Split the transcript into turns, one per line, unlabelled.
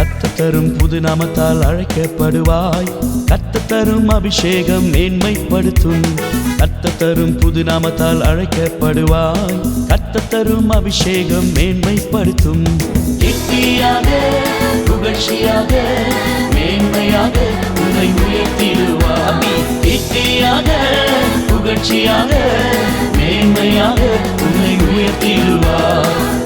கர்த்தர் தரும் புது நாமத்தால் அழைக்கப்படுவாய். கர்த்தர் தரும் அபிஷேகம் மேன்மைப்படுத்தும். கர்த்தர் தரும் புது நாமத்தால் அழைக்கப்படுவாய். கர்த்தர் தரும் அபிஷேகம் மேன்மைப்படுத்தும். கீர்த்தியாக புகழ்ச்சியாக மேன்மையாக உன்னை உயர்த்திடுவாய். கீர்த்தியாக புகழ்ச்சியாக மேன்மையாக உன்னை உயர்த்திடுவார்.